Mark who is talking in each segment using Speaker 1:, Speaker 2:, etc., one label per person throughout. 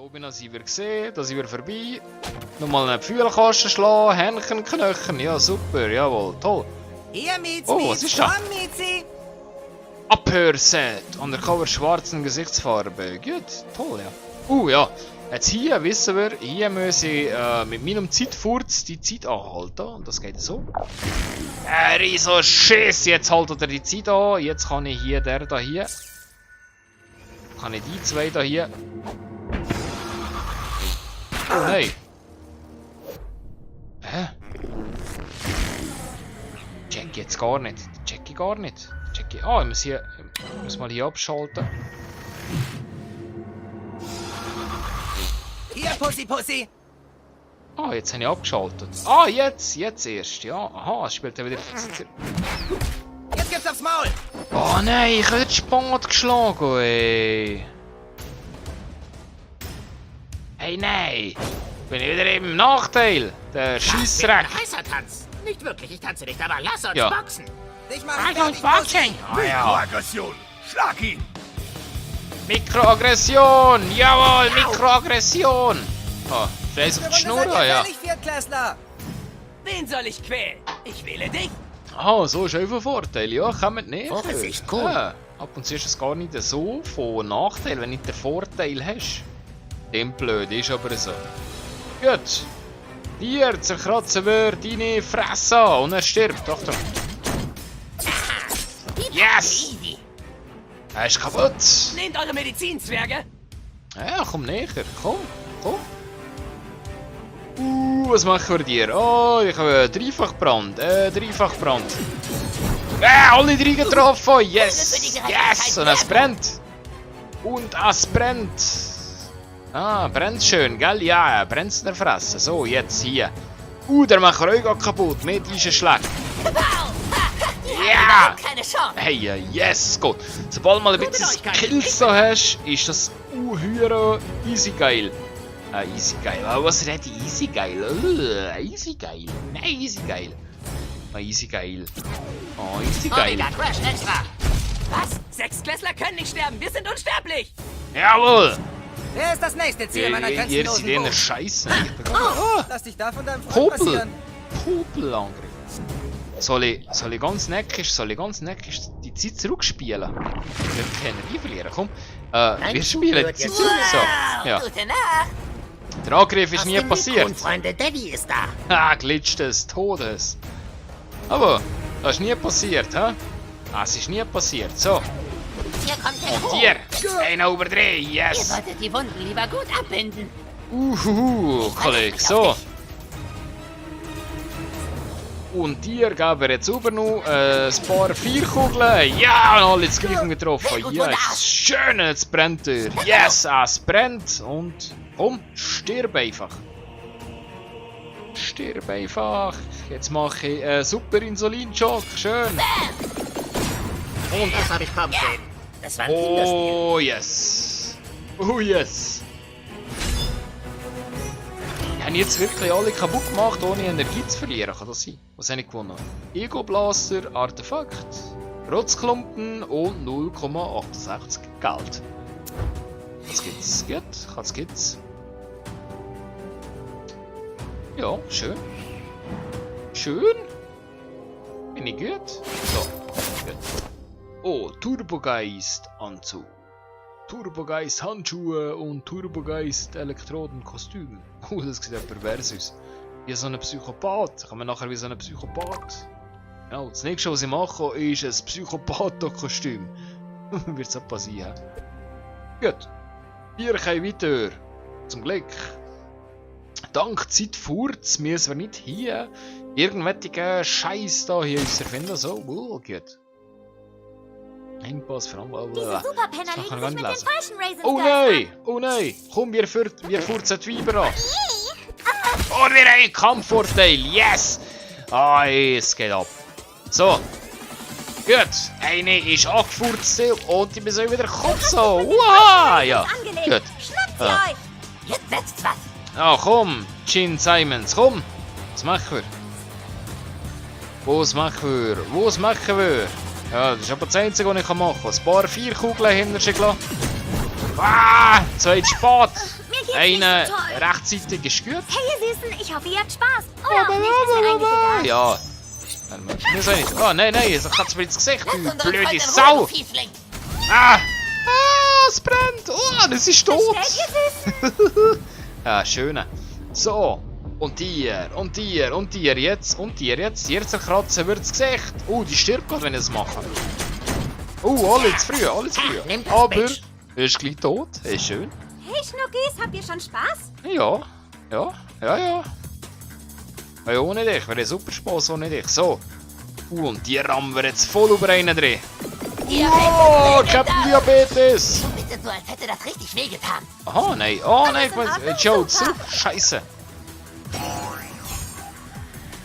Speaker 1: Oben sind wir gesehen, da sind wir vorbei. Nochmal einen Pfühlkasten schlagen, Hähnchen, Knöchel. Ja, super, jawohl, toll.
Speaker 2: Hier, Mietz,
Speaker 1: Oh, was ist da?
Speaker 2: Komm, Mietzi.
Speaker 1: Abhörset, undercover schwarzen Gesichtsfarbe. Gut, toll, ja. Ja, jetzt hier wissen wir, hier muss ich mit meinem Zeitfurz die Zeit anhalten. Und das geht so. Riesen Schiss, jetzt haltet er die Zeit an. Jetzt kann ich hier, der da hier. Kann ich die zwei da hier. Oh nein. Hä? Check jetzt gar nicht. Check ich gar nicht. Check ich. Ich muss mal hier abschalten.
Speaker 2: Hier, Pussy, Pussy.
Speaker 1: Jetzt habe ich abgeschaltet. Jetzt erst. Ja, aha, es spielt ja wieder.
Speaker 2: Jetzt gibt's aufs Maul.
Speaker 1: Oh nein, ich habe den Sport geschlagen, ey. Hey, nein. Bin ich wieder im Nachteil. Der Scheissreck.
Speaker 3: Ein heißer Tanz. Nicht wirklich, ich tanze nicht, aber lass uns
Speaker 1: Ja.
Speaker 3: boxen.
Speaker 2: Dich mal
Speaker 3: Lass uns boxen.
Speaker 1: Ja.
Speaker 4: Mikroaggression! Schlag ihn!
Speaker 1: Mikroaggression. Jawohl, Mikroaggression. Scheiß auf die Schnur, ja.
Speaker 2: Viertklässler.
Speaker 3: Wen soll ich quälen? Ich wähle dich.
Speaker 1: So ist auch ein Vorteil. Ja, kommt nicht.
Speaker 3: Vorsicht, cool.
Speaker 1: Ja, ab und zu ist es gar nicht so von Nachteil, wenn du nicht den Vorteil hast. Dem blöd ist aber so. Gut. Hier zerkratzen wir deine Fresse und er stirbt. Achtung. Yes!
Speaker 3: Easy.
Speaker 1: Er ist kaputt.
Speaker 3: Nehmt eure Medizinzwerge.
Speaker 1: Ja, komm näher. Komm. Was machen wir dir? Ich habe Dreifachbrand. Dreifachbrand. Alle drei getroffen. Yes! Yes! Und es brennt. Und es brennt. Brennt schön, gell? Ja, brennt's in der Fresse. So, jetzt hier. Der macht euch auch kaputt mit diesen Schlägen. Ja!
Speaker 3: Keine Chance.
Speaker 1: Hey, yes, gut. Sobald mal ein bisschen Kills so hast, ist das höher easy geil. Easy geil. Was redet easy geil? Easy geil. Nein, easy geil. Easy geil. Easy geil.
Speaker 3: Omega Crash Extra. Was? Sechsklässler können nicht sterben. Wir sind unsterblich.
Speaker 1: Jawohl!
Speaker 2: Wer ist das nächste Ziel meiner
Speaker 1: Ihr seid
Speaker 2: grenzenlosen
Speaker 1: in
Speaker 2: Wut?
Speaker 1: Scheiße.
Speaker 2: Lass dich da von deinem Freund
Speaker 1: Popel!
Speaker 2: passieren.
Speaker 1: Popelangriff. Soll ich ganz neckisch die Zeit zurückspielen? Wir können Energie verlieren, komm. Wir spielen die Zeit zurück. So, ja.
Speaker 3: Gute Nacht.
Speaker 1: Der Angriff ist
Speaker 3: Aus
Speaker 1: nie
Speaker 3: dem
Speaker 1: passiert.
Speaker 3: Mikrofon, Freunde, Daddy ist da.
Speaker 1: Glitch des Todes. Aber, das ist nie passiert, hä? Es ist nie passiert. So,
Speaker 3: Hier kommt der
Speaker 1: und
Speaker 3: Hoch.
Speaker 1: hier. Einer über drei,
Speaker 3: Ihr
Speaker 1: yes.
Speaker 3: solltet die Wunden lieber gut abbinden.
Speaker 1: Kollege, so. Und dir geben wir jetzt über noch ein paar Vierkugeln. Ja, und alle das gleiche getroffen. Yes, schön, jetzt brennt er. Yes, es brennt. Und komm, stirb einfach. Stirb einfach. Jetzt mache ich einen super Insulinschock. Schön. Und
Speaker 3: Das habe ich kommen sehen. Das war ein Kinderspiel.
Speaker 1: oh yes. Oh yes. Ich habe jetzt wirklich alle kaputt gemacht, ohne Energie zu verlieren. Kann das sein? Was habe ich gewonnen? Ego Blaster, Artefakt, Rotzklumpen und 0,68 Geld. Was gibt's? Was gibt's? Ja, schön. Schön. Bin ich gut? So, gut. Turbogeist Anzug. Turbogeist Handschuhe und Turbogeist Elektrodenkostüm. Das sieht ja pervers aus. Wie so ein Psychopath. Kann man nachher wie so ein Psychopath. Ja, das nächste, was ich mache, ist ein Psychopath-Kostüm. Wird so passieren. Gut. Wir können weiter. Zum Glück. Dank Zeitfurz müssen wir nicht hier irgendwelche Scheiß da hier erfinden. So, gut. Engpass,
Speaker 5: Diese Superpenner legen sich mit den falschen Raisins
Speaker 1: Oh nein! Komm, wir furzen die Weiber an. Und wir haben einen Kampfvorteil, yes! Es geht ab. So. Gut, eine ist angefurzt und die müssen wieder kotzen. Wow, ja. Gut.
Speaker 5: Schnappt sie euch!
Speaker 3: Jetzt setzt's was.
Speaker 1: Komm, Gene Simons, komm. Was machen wir? Ja, das ist aber das Einzige, was ich machen kann. Ein paar Vierkugeln hinter sich lassen. Zu spät.
Speaker 5: Mir geht's
Speaker 1: Einen
Speaker 5: nicht so toll.
Speaker 1: rechtzeitig ist gut.
Speaker 5: Hey, ihr Süßen, ich hoffe, ihr habt Spaß. Oder auch nicht, ist mir eigentlich egal.
Speaker 1: Ja. Mir soll nicht. Oh, nein, nein, so kannst du mir ins Gesicht,
Speaker 3: Lass
Speaker 1: du
Speaker 3: unseren
Speaker 1: blöde
Speaker 3: Freund in Ruhe,
Speaker 1: Sau.
Speaker 3: du Fiesling.
Speaker 1: Ah! Ah, es brennt. Oh, das ist tot.
Speaker 5: Stellt ihr Süßen?
Speaker 1: Ja, schön. So. Und dir, und dir, und dir jetzt, und dir jetzt. Dir zerkratzen wird das Gesicht. Oh, die stirbt gerade, wenn ich es mache. Oh, alle zu früh, alle zu früh.
Speaker 3: nimm das
Speaker 1: Aber,
Speaker 3: Bitch.
Speaker 1: er ist gleich tot. Ist schön.
Speaker 5: Hey, Schnuckis, habt ihr schon Spaß?
Speaker 1: Ja, ja, ja, ja. Ja, ohne dich. Wäre super Spaß ohne dich. So. Und die rammen wir jetzt voll über einen drin. Oh, Captain Diabetes.
Speaker 3: Du bitte so, als hätte das richtig wehgetan.
Speaker 1: Aha, nein. Oh nein, ich
Speaker 5: in Ordnung?
Speaker 1: weiß. Joe,
Speaker 5: Super.
Speaker 1: zu. Scheiße.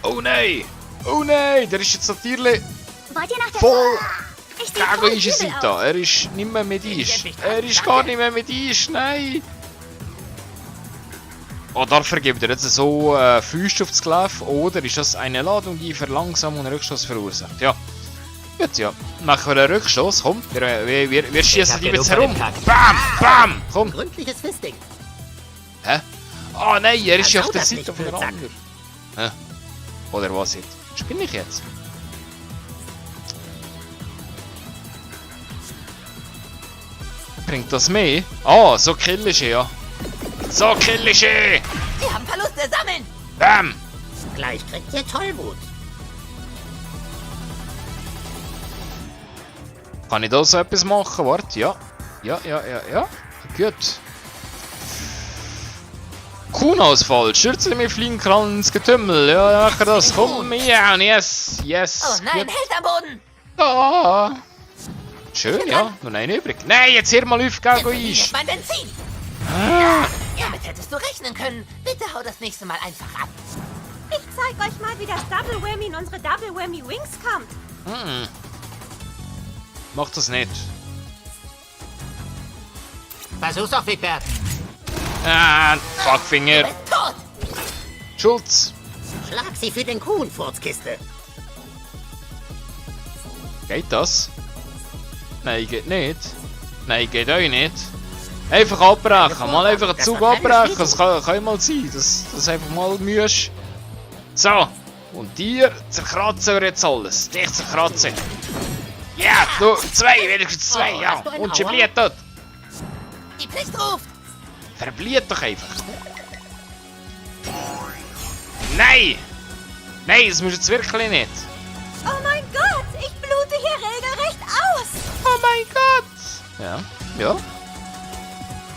Speaker 1: Oh nein. Oh nein, der ist jetzt natürlich
Speaker 5: Wollt ihr nach der...
Speaker 1: voll
Speaker 5: Ich sehe voll
Speaker 1: gegen
Speaker 5: übel
Speaker 1: uns da.
Speaker 5: aus.
Speaker 1: Er ist nicht mehr mit uns.
Speaker 3: jetzt nicht
Speaker 1: Er
Speaker 3: dran,
Speaker 1: ist
Speaker 3: danke.
Speaker 1: gar nicht mehr mit uns. Nein. Oh, dafür gibt er jetzt so Füße aufs Gleif, oder ist das eine Ladung, die Verlangsamung und Rückstoß verursacht? Ja. Gut, ja. Machen wir einen Rückstoß, komm. Wir schießen die jetzt herum. Bam, bam, komm.
Speaker 3: Gründliches Fisting.
Speaker 1: Hä? Oh nein, er ist ja auf
Speaker 3: schau
Speaker 1: der
Speaker 3: das
Speaker 1: Seite
Speaker 3: nicht,
Speaker 1: von der
Speaker 3: Blödsack.
Speaker 1: anderen. Hä? Oder was jetzt? Spinne ich jetzt? Bringt das mehr? Ah, so kill ich ihn, ja. So kill ich ihn!
Speaker 3: Sie haben Verluste, sammeln.
Speaker 1: Bam!
Speaker 3: Gleich kriegt ihr Tollwut.
Speaker 1: Kann ich da so etwas machen? Warte, ja. Ja. Gut. Kuhnausfall. Schürze mir Fliegenkrallen ins Getümmel. Ja, dann mach das. Komm, ja, yes.
Speaker 3: Oh nein,
Speaker 1: Gut.
Speaker 3: hält am Boden.
Speaker 1: Ah. Schön, ja. Nur ein übrig. Nein, jetzt hör mal auf, geh
Speaker 3: Jetzt
Speaker 1: Eis.
Speaker 3: mein Benzin.
Speaker 1: Ah.
Speaker 3: Damit hättest du rechnen können. Bitte hau das nächste Mal einfach ab.
Speaker 5: Ich zeig euch mal, wie das Double Whammy in unsere Double Whammy Wings kommt.
Speaker 1: Hm. Mach das nicht.
Speaker 3: Versuch's doch, Wigbert.
Speaker 1: Ah, Fuckfinger.
Speaker 3: Du bist tot.
Speaker 1: Schulz.
Speaker 3: Schlag sie für den Kuhn-Furzkiste.
Speaker 1: Geht das? Nein, geht nicht. Nein, geht euch nicht. Einfach abbrechen. Mal einfach einen Zug abbrechen. Das kann mal sein. Das einfach mal mühst. So. Und dir zerkratzen wir jetzt alles. Dich zerkratzen. Ja, du, zwei, wenigstens zwei,
Speaker 3: Oh,
Speaker 1: ja.
Speaker 3: hast du einen
Speaker 1: Und sie
Speaker 3: Auer?
Speaker 1: blieb dort.
Speaker 3: Die Pflicht ruft.
Speaker 1: Verblieb doch einfach. Nein! Nein, das musst du jetzt wirklich nicht.
Speaker 5: Oh mein Gott, ich blute hier regelrecht aus.
Speaker 1: Oh mein Gott! Ja, ja.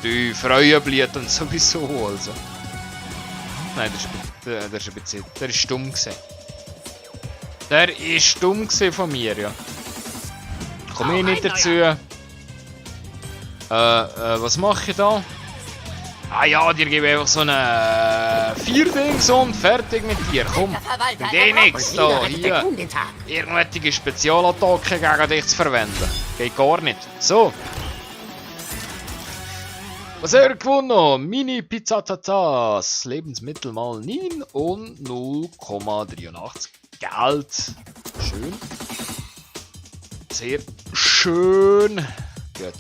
Speaker 1: Die Freuen blühen sowieso, also. Nein, der ist stumm gewesen. Der ist stumm gewesen von mir, ja. Komm ich nicht dazu. Was mache ich da? Ah ja, dir gebe ich einfach so eine 4-Dings und fertig mit dir. Komm,
Speaker 3: Verwalter,
Speaker 1: mit eh nix da,
Speaker 3: der
Speaker 1: hier.
Speaker 3: Kuhn den Tag.
Speaker 1: Irgendwelche Spezialattacke gegen dich zu verwenden. Geht gar nicht. So. Was hat er gewonnen? Mini Pizzatatas. Lebensmittel mal 9 und 0,83 Geld. Schön. Sehr schön. Gut.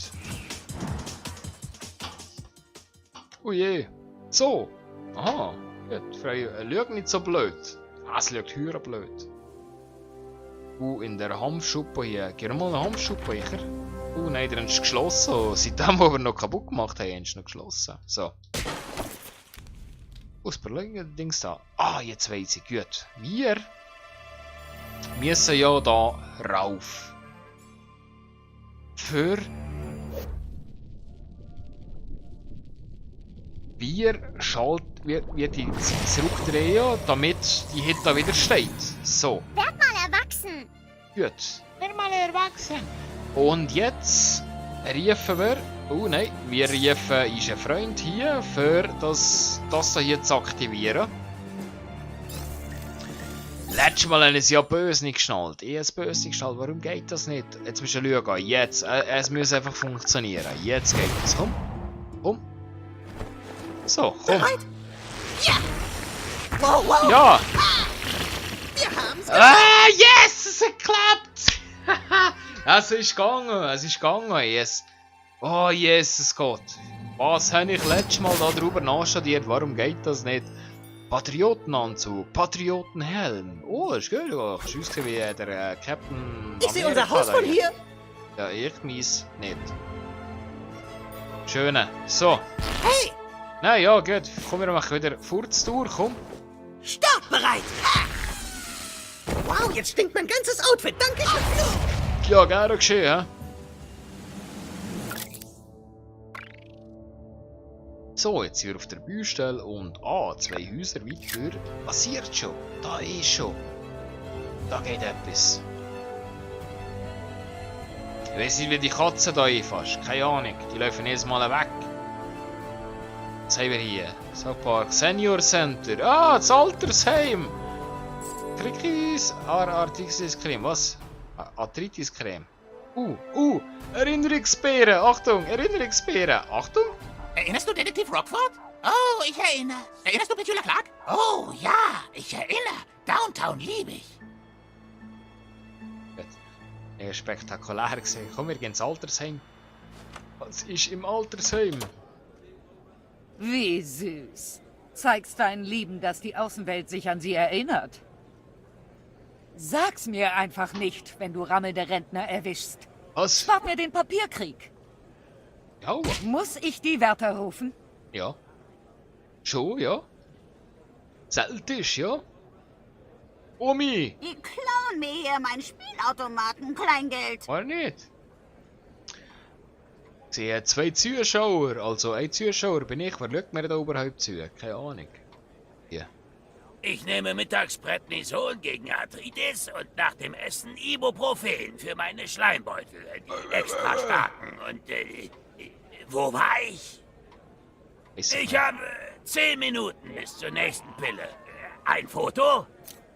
Speaker 1: Oh je. So. Aha. Gut. Freie. Schau nicht so blöd. Ah, es schaut höher blöd. In der Hanfschuppe hier. Geh mal in den Hanfschuppe hier. Nein, der ist geschlossen. Seitdem, wo wir noch kaputt gemacht haben, ist noch geschlossen. So. Ausberlegen, Dings da. Ah, jetzt weiss ich. Gut. Wir müssen ja da rauf. Für wir die zurückdrehen, damit die Hit da wieder steht. So.
Speaker 5: Werd mal erwachsen.
Speaker 1: Gut. Wir mal erwachsen. Und jetzt rufen wir. Oh nein, wir rufen unseren Freund hier, für das hier zu aktivieren. Letztes Mal haben sie ja böse nicht geschnallt. Ich habe es böse nicht geschnallt. Warum geht das nicht? Jetzt musst du schauen. Jetzt. Es muss einfach funktionieren. Jetzt geht es. Komm. Komm. So, komm.
Speaker 3: Ja! Wow, wow!
Speaker 1: Ja!
Speaker 3: Wir haben's
Speaker 1: Ah, yes! Es hat geklappt! Es ist gegangen, yes. Oh, yes, es geht. Was habe ich letztes Mal darüber nachstudiert? Warum geht das nicht? Patriotenanzug, Patriotenhelm. Oh, das ist gut. Du kannst aussehen wie der Captain.
Speaker 6: Ich sehe unser
Speaker 1: Amerika
Speaker 6: Haus
Speaker 1: da
Speaker 6: von
Speaker 1: hier.
Speaker 6: hier.
Speaker 1: Ja, ich mies nicht. Schöne. So.
Speaker 6: Hey,
Speaker 1: Nein, ja, gut. Komm, wir machen wieder Furztour, komm.
Speaker 6: startbereit. Ha! Wow, jetzt stinkt mein ganzes Outfit. Danke schön.
Speaker 1: Ja, gerne geschehen, hä? So, jetzt sind wir auf der Baustelle und 2 Häuser weiter. Passiert schon. Da ist schon. Da geht etwas. Ich weiss nicht, wie die Katzen da einfasst. Keine Ahnung. Die laufen jedes Mal weg. Was haben wir hier? So Park Senior Center. Das Altersheim. Arthritis-Creme. Was? Arthritis-Creme. Erinnerungsbeeren. Achtung, Erinnerungsbeeren. Achtung.
Speaker 3: Erinnerst du Detektiv Rockford? Oh, ich erinnere. Erinnerst du Petula Clark? Oh, ja, ich erinnere. Downtown liebe ich.
Speaker 1: Ja, spektakulär gesehen. Komm, wir gehen ins Altersheim. Was ist im Altersheim?
Speaker 7: Wie süß. Zeigst deinen Lieben, dass die Außenwelt sich an sie erinnert. Sag's mir einfach nicht, wenn du rammelnde Rentner erwischst.
Speaker 1: Was?
Speaker 7: Spart mir den Papierkrieg.
Speaker 1: Ja.
Speaker 7: Muss ich die Wärter rufen?
Speaker 1: Ja. Schon, ja. Selten, ja. Omi!
Speaker 8: Die klauen mir hier mein Spielautomaten Kleingeld.
Speaker 1: Oder nicht? Sie hat 2 Zuschauer, also ein Zuschauer bin ich. Wer schaut mir da überhaupt zu? Keine Ahnung. Hier.
Speaker 4: Ich nehme mittags Prednison gegen Arthritis und nach dem Essen Ibuprofen für meine Schleimbeutel. Die extra starken. Und, wo war ich? Ich habe 10 Minuten bis zur nächsten Pille. Ein Foto?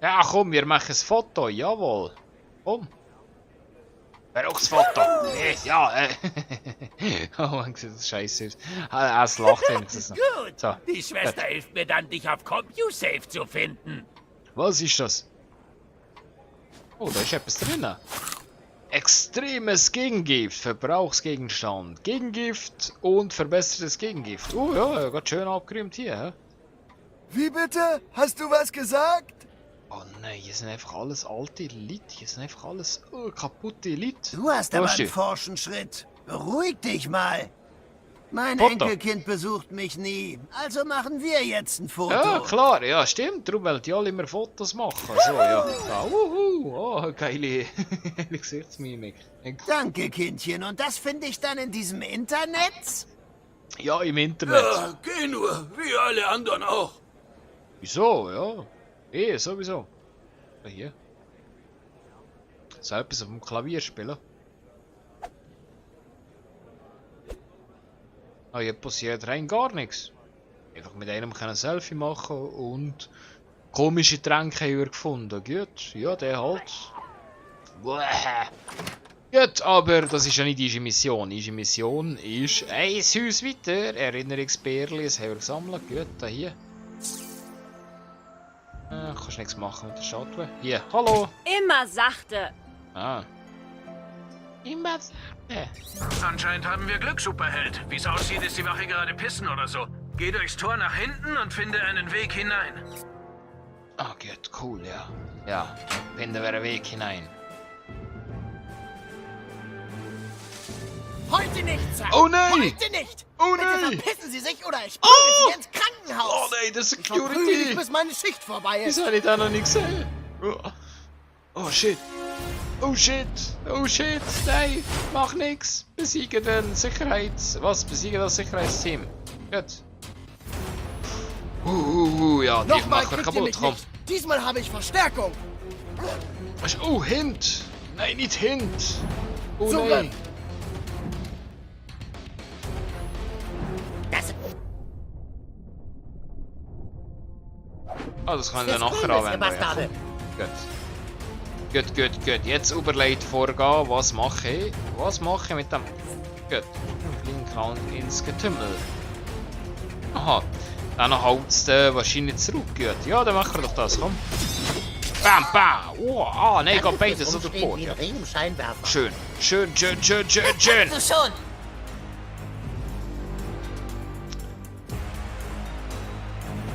Speaker 1: Ja, komm, wir machen ein Foto, jawohl. Komm. Wer auch das Foto? Ja, Oh mein Gott, das ist scheiße. Es lacht wenigstens noch.
Speaker 4: Gut.
Speaker 1: So.
Speaker 4: Die Schwester hilft mir dann, dich auf CompuSafe zu finden.
Speaker 1: Was ist das? Oh, da ist etwas drin. Extremes Gegengift, Verbrauchsgegenstand, Gegengift und verbessertes Gegengift. Oh ja, ganz schön abgeräumt hier. Hä?
Speaker 9: Wie bitte? Hast du was gesagt?
Speaker 1: Oh nein, hier sind einfach alles alte Leute. Hier sind einfach alles kaputte Leute.
Speaker 6: Du hast
Speaker 1: Wo
Speaker 6: aber
Speaker 1: ist
Speaker 6: einen
Speaker 1: die?
Speaker 6: forschen Schritt. Beruhig dich mal. Mein
Speaker 1: Foto.
Speaker 6: Enkelkind besucht mich nie. Also machen wir jetzt ein Foto.
Speaker 1: Ja, klar, ja, stimmt. Darum wollen die alle immer Fotos machen. So, ja. Oh, geile Gesichtsmimik.
Speaker 6: Danke, Kindchen. Und das finde ich dann in diesem Internet?
Speaker 1: Ja, im Internet.
Speaker 4: Geh nur, wie alle anderen auch.
Speaker 1: Wieso, ja. Sowieso. Ja, hier. So etwas auf dem Klavier spielen. Hier passiert rein gar nichts. Einfach mit einem ein Selfie machen und komische Tränke haben wir gefunden. Gut, ja, der halt. Bäh. Gut, aber das ist ja nicht unsere Mission. Unsere Mission ist ein Haus weiter. Erinnerungsbärli, das haben wir gesammelt. Gut, da hier. Kannst nichts machen mit der Statue. Hier, hallo.
Speaker 5: Immer sachte.
Speaker 1: Immer sachte.
Speaker 10: Anscheinend haben wir Glück, Superheld. Wie es aussieht, ist die Wache gerade pissen oder so. Geh durchs Tor nach hinten und finde einen Weg hinein.
Speaker 1: Gut, cool, ja. Ja, finden wir einen Weg hinein.
Speaker 6: Heute nicht, Sir.
Speaker 1: Oh nein!
Speaker 6: Heute nicht!
Speaker 1: Oh
Speaker 6: Bitte
Speaker 1: nein!
Speaker 6: verpissen Sie sich oder ich bringe Sie ins Krankenhaus!
Speaker 1: Oh nein, der
Speaker 6: Ich verprügel dich,
Speaker 1: Security!
Speaker 6: bis meine Schicht vorbei
Speaker 1: Das
Speaker 6: ist!
Speaker 1: habe ich da noch nicht gesehen. Oh shit. Oh shit. Oh shit. Nein, mach nix. Besiege den Besiege das Sicherheitsteam. Gut. Ja, die
Speaker 9: Nochmal
Speaker 1: machen wir
Speaker 9: kriegt ihr
Speaker 1: kaputt.
Speaker 9: mich
Speaker 1: Komm.
Speaker 9: nicht. Diesmal habe ich Verstärkung.
Speaker 1: Oh, Hint. Nein, nicht Hint. Oh
Speaker 9: Zurück.
Speaker 1: nein. Das kann ich dann nachher anwenden.
Speaker 6: Bastarde.
Speaker 1: Gut. Jetzt überlegt vorgehen, was mache ich? Was mache ich mit dem... Gut. Fliegen ins Getümmel. Aha. Dann haut es wahrscheinlich zurück. Gut. Ja, dann machen wir doch das, komm. Bam, bam. Oh, nein, geht beides so durch. Ja. Schön.
Speaker 6: Du schon!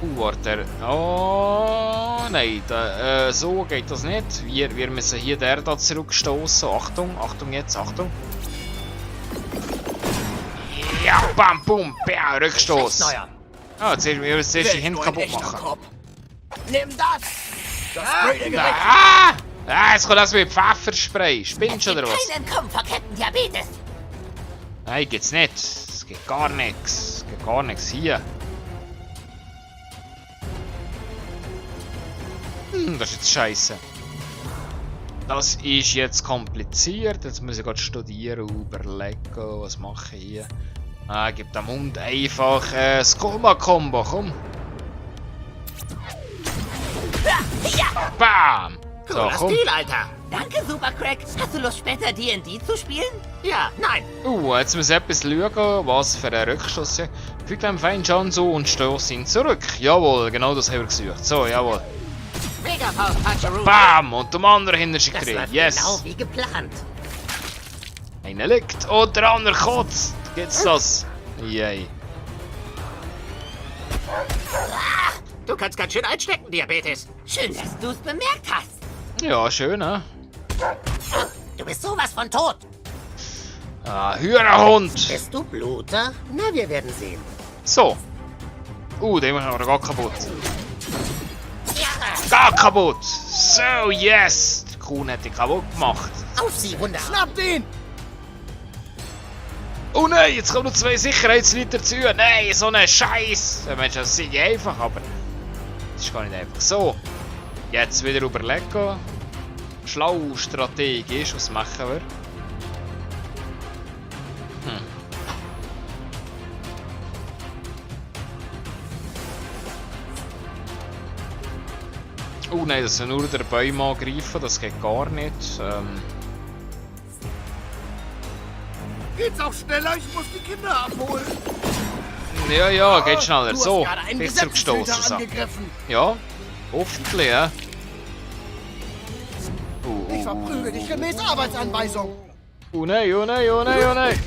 Speaker 1: Warte. Oh, nein. Da, so geht das nicht. Wir müssen hier der da zurückstoßen. Achtung, Achtung jetzt, Achtung. Ja, bam, bum, bam, Rückstoß. Ah, jetzt müssen wir zuerst die Hände kaputt machen.
Speaker 6: Nimm das! Das Spray der Gerecht!
Speaker 1: Ah, jetzt kommt das mit Pfefferspray. Spinnst du oder was?
Speaker 8: Kein Entkommen vor Kettendiabetes.
Speaker 1: Nein, geht's nicht. Es geht gar nichts. Es geht gar nichts hier. Das ist jetzt scheiße. Das ist jetzt kompliziert. Jetzt muss ich gerade studieren, überlegen, was mache ich hier. Ah, gib dem Mund einfach Skoma-Kombo, komm. Bam! So,
Speaker 6: Cooler
Speaker 1: komm.
Speaker 6: Stil, Alter!
Speaker 8: Danke, Super Crack. Hast du Lust, später D&D zu spielen?
Speaker 6: Ja, nein!
Speaker 1: Jetzt muss ich etwas schauen, was für ein Rückstoß ist. Fügt einem Feind Schaden zu und stoß ihn zurück. Jawohl, genau das haben wir gesucht. So, jawohl.
Speaker 6: Mega Faust, Puncheroo!
Speaker 1: Bam! Und der andere hinter sich
Speaker 6: Das
Speaker 1: drin.
Speaker 6: läuft
Speaker 1: Yes!
Speaker 6: genau wie geplant.
Speaker 1: Einer liegt und der andere kotzt. Geht's das? Yay.
Speaker 6: Du kannst ganz schön einstecken, Diabetes.
Speaker 8: Schön, dass du es bemerkt hast.
Speaker 1: Ja, schön, ne?
Speaker 8: Du bist sowas von tot.
Speaker 1: Ah, Hühnerhund!
Speaker 6: Bist du Bluter? Na, wir werden sehen.
Speaker 1: So. Den machen wir gar kaputt. Gar kaputt! So, yes! Die Kuh hat die kaputt gemacht.
Speaker 6: Auf sie, Wunder!
Speaker 9: Schnappt ihn!
Speaker 1: Oh nein, jetzt kommen noch 2 Sicherheitsleiter zu. Nein, so ein Scheiß. Mensch, das ist ja einfach, aber das ist gar nicht einfach. So, jetzt wieder überlegen. Schlau, strategisch, was machen wir? Oh nein, das soll nur der Bäume angreifen, das geht gar nicht.
Speaker 9: Geht's auch schneller? Ich muss die Kinder abholen.
Speaker 1: Ja, geht schneller.
Speaker 9: Du hast
Speaker 1: So,
Speaker 9: gerade einen
Speaker 1: dich zurückgestoßen.
Speaker 9: Gesetzeshüter
Speaker 1: So.
Speaker 9: angegriffen.
Speaker 1: Ja, hoffentlich, ja.
Speaker 9: Ich verprügel dich gemäß Arbeitsanweisung.
Speaker 1: Oh nein, oh nein, oh nein, oh nein.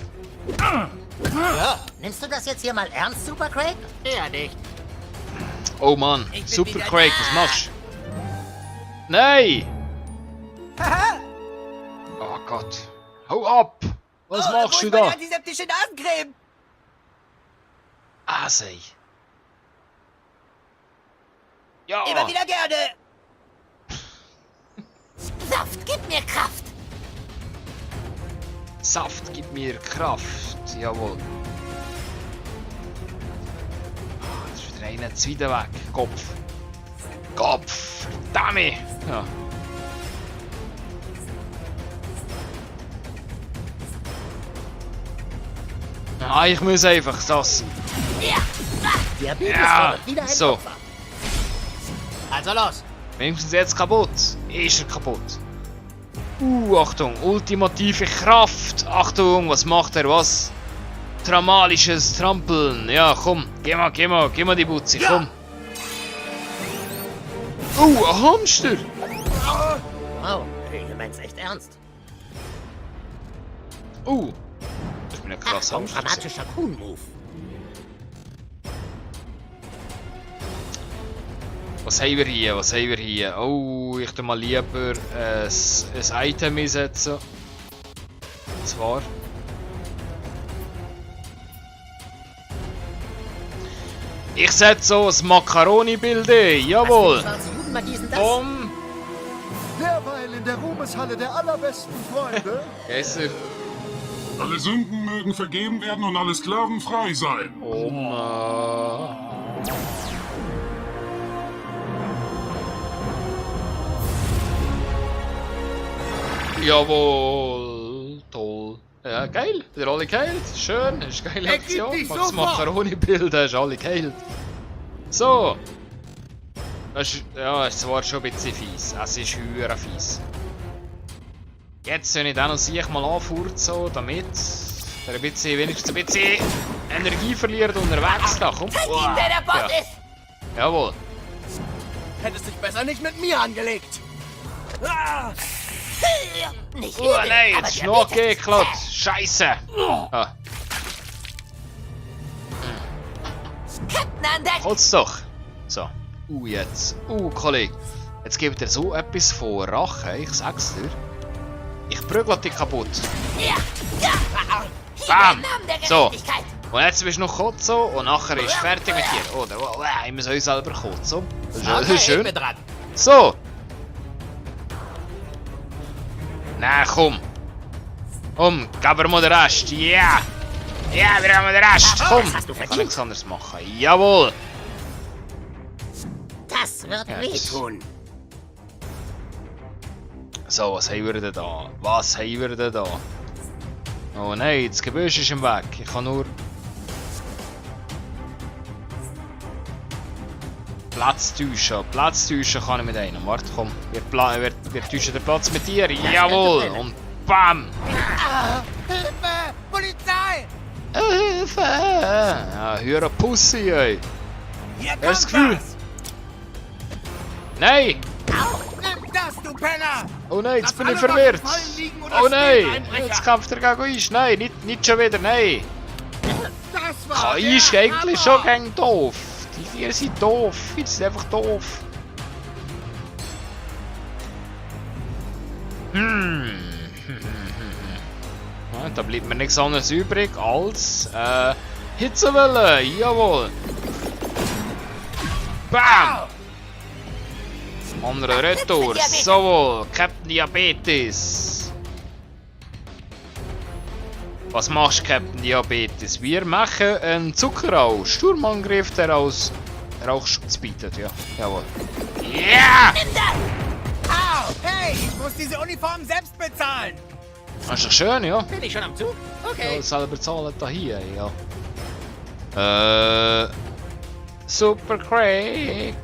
Speaker 6: Ja, nimmst du das jetzt hier mal ernst, Super Craig? Eher nicht.
Speaker 1: Oh Mann, Super Craig, was machst du? Nein! Oh Gott. Hau ab! Was machst du da?
Speaker 2: Antiseptische Nasencreme.
Speaker 1: Sei. Ja!
Speaker 2: Immer wieder gerne.
Speaker 8: Saft, gib mir Kraft.
Speaker 1: Saft gibt mir Kraft. Jawohl. Jetzt ist wieder einer wieder weg. Kopf. Kopf! Verdammt! Ja. Ich muss einfach das.
Speaker 6: Diabetes
Speaker 1: Ja,
Speaker 6: fordert wieder ein
Speaker 1: so.
Speaker 6: Opfer. Also los!
Speaker 1: Wenigstens jetzt kaputt. Ist er kaputt. Achtung, ultimative Kraft. Achtung, was macht er? Was? Traumalisches Trampeln. Ja, komm. Geh mal die Butzi, komm. Ein Hamster.
Speaker 6: Wow, du meinst echt ernst.
Speaker 1: Ich bin ein krasser
Speaker 6: Achtung,
Speaker 1: Hamster.
Speaker 6: dramatischer Kuhn-Move.
Speaker 1: Was haben wir hier? Ich tue mal lieber ein Item einsetzen. Und zwar. Ich setze so ein Macaroni-Bild ein. Jawohl.
Speaker 6: Schwarze Judenmagie sind das?
Speaker 9: Derweil in der Ruhmeshalle der allerbesten Freunde.
Speaker 1: Geister.
Speaker 11: Alle Sünden mögen vergeben werden und alle Sklaven frei sein.
Speaker 1: Oma. Jawohl. Toll. Ja, geil. Wieder alle geheilt. Schön. Das ist eine geile
Speaker 9: Ergib
Speaker 1: Aktion.
Speaker 9: dich
Speaker 1: Mach das
Speaker 9: sofort.
Speaker 1: Macaroni-Bild. Hast alle geheilt. So. Das ist, ja, es war schon ein bisschen fies. Es ist höher fies. Jetzt soll ich dann noch sich mal anfurzen, damit er wenigstens ein bisschen Energie verliert unterwegs. Da, komm.
Speaker 8: Zeig ihm, wer der Boss
Speaker 1: Ja.
Speaker 8: ist.
Speaker 1: Jawohl.
Speaker 9: Hättest dich besser nicht mit mir angelegt.
Speaker 8: Nicht
Speaker 1: Oh
Speaker 8: übel,
Speaker 1: nein,
Speaker 8: aber
Speaker 1: jetzt ist noch
Speaker 8: Diabetes.
Speaker 1: geklappt. Scheiße. Ah,
Speaker 8: Captain an Deck.
Speaker 1: kotz doch. So. Jetzt. Kollege. Jetzt gibt er so etwas von Rache. Ich sag's dir. Ich prügel dich kaputt. Bam! So. Und jetzt bist du noch kotzen und nachher ist fertig mit dir. Oder? Ich muss euch selber kotzen. Das ist schön. So. Na komm. Gib mir mal den Rest. Ja. Ja, wir haben den Rest. Komm. Ich kann nichts anderes machen. Jawohl.
Speaker 6: Das wird wehtun.
Speaker 1: So, was haben wir denn da? Was haben wir denn da? Oh nein, das Gebüsch ist im Weg. Ich kann nur... Platz täuschen kann ich mit einem. Warte, komm. Wir täuschen den Platz mit dir. Jawohl. Und bam.
Speaker 2: Hilfe! Polizei!
Speaker 1: Hilfe! Ja, hör auf Pussy, ey.
Speaker 2: Hier
Speaker 1: Hast du das Gefühl? Nein!
Speaker 2: Nimm das, du Penner!
Speaker 1: Oh nein, jetzt bin ich verwirrt! Oh nein! Jetzt kämpft er gegen uns! Nein, nicht schon wieder, nein! KI ist eigentlich schon gegen doof! Die vier sind doof! Die sind einfach doof! Ja, da bleibt mir nichts anderes übrig als Hitzewelle! Jawohl! Bam! Andere Retour, so, Captain Diabetes. Was machst du, Captain Diabetes? Wir machen einen Zuckerrausch. Sturmangriff, der aus Rauchschutz bietet, ja. Jawohl. Ja!
Speaker 2: Au! Hey, ich muss diese Uniform selbst bezahlen!
Speaker 1: Das ist doch schön, ja.
Speaker 6: Bin ich schon am Zug? Okay.
Speaker 1: Ja, selber zahlen da hier, ja. Super Craig.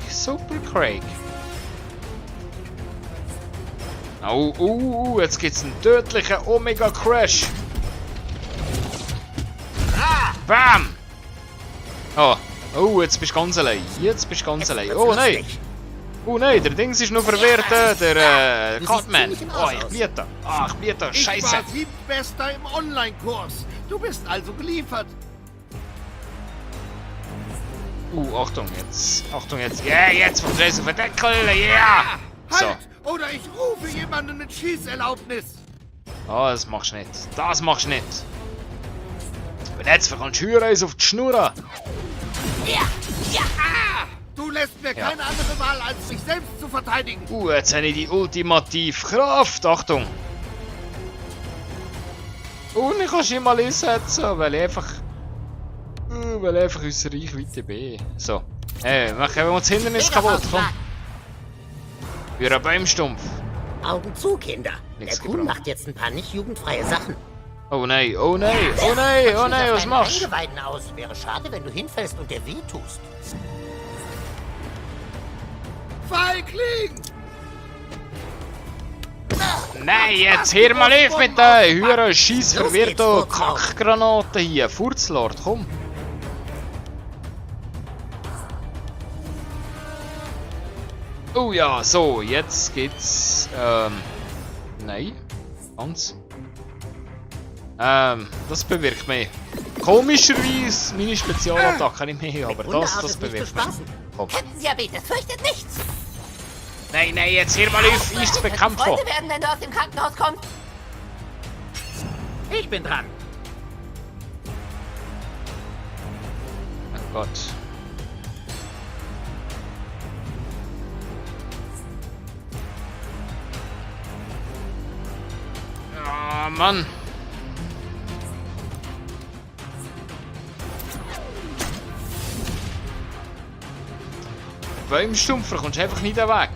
Speaker 1: Jetzt gibt's einen tödlichen Omega Crash. Bam! Jetzt bist du ganz allein. Oh nein, der Dings ist noch verwirrt, der Cartman. Ich bliete. Ich bliete, scheiße.
Speaker 9: Ich war Siebtbester im Online-Kurs. Du bist also geliefert.
Speaker 1: Achtung jetzt. Ja, jetzt vom Dress auf den Deckel, ja! So.
Speaker 9: Halt! Oder ich rufe jemanden mit Schießerlaubnis.
Speaker 1: Das machst du nicht. Und jetzt verkommst du Hüreis auf die Schnur.
Speaker 9: Du lässt mir keine andere Wahl, als sich selbst zu verteidigen.
Speaker 1: Jetzt habe ich die ultimative Kraft. Achtung. Und ich kann schon mal einsetzen, weil ich einfach unsere Reichweite bin. So. Machen wir uns das Hindernis kaputt, komm. Für einen Baumstumpf.
Speaker 6: Augen zu, Kinder. Der Kuhn macht jetzt ein paar nicht jugendfreie Sachen.
Speaker 1: Oh nein, was machst du?
Speaker 6: Eingeweiden aus. Wäre schade, wenn du hinfällst und dir weh tust.
Speaker 9: Feigling!
Speaker 1: Nein, jetzt hör mal auf mit der Hürer Scheiß verwirrte Kackgranate hier. Furzlord, komm. Oh ja, so, jetzt geht's, nein, ganz. Das bewirkt mehr. Komischerweise meine Spezialattacke nicht mehr, aber das bewirkt mehr. Komm.
Speaker 8: Diabetes fürchtet nichts.
Speaker 1: Nein, jetzt hör mal auf, ich zu bekämpfen.
Speaker 8: Freunde werden, wenn du aus dem Krankenhaus kommst.
Speaker 6: Ich bin dran.
Speaker 1: Oh Gott. Ah, Mann. Baumstumpfer, kommst einfach nicht weg.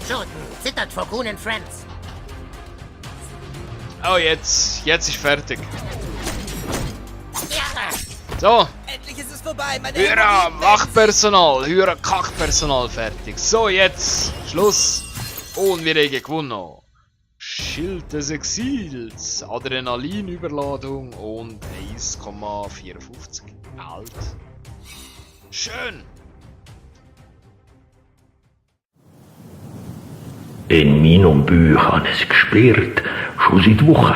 Speaker 6: Schoten zittert vor Kuhn Friends.
Speaker 1: Oh, jetzt ist fertig. So.
Speaker 2: Endlich ist es vorbei, meine
Speaker 1: Hüra, Wachpersonal, Hüra, Kackpersonal fertig. So, jetzt Schluss. Und wir haben gewonnen. Schild des Exils, Adrenalinüberladung und 1,54 alt. Schön.
Speaker 12: In meinem Buch habe ich es gesperrt, schon seit Wochen.